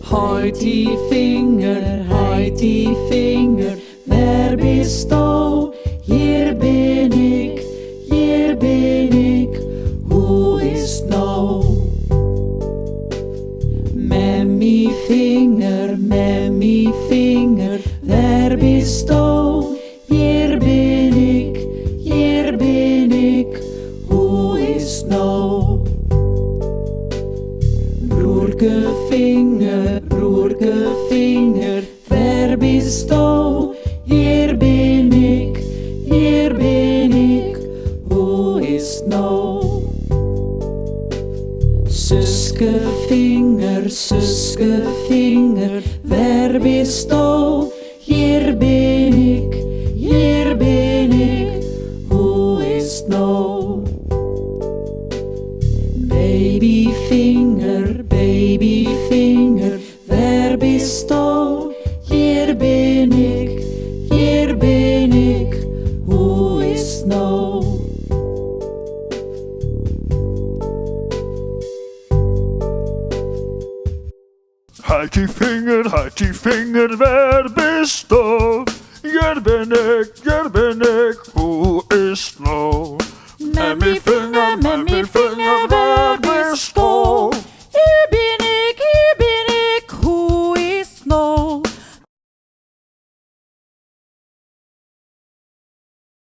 Houd die vinger, waar bist du? Hier ben ik, hoe is het nou? Met mijn vinger, waar bist du? Hier ben ik, hoe is het nou? Broerke vinger, waar bist du? Hier ben ik, hoe is het nou? Zuske vinger, waar bist du? Hier ben ik, hoe is het nou? Baby vinger, waar bist du? Hier ben ik, hoe is het nou? Houd die vinger, waar bist du? Hier ben ik, hoe is het nou? Met mijn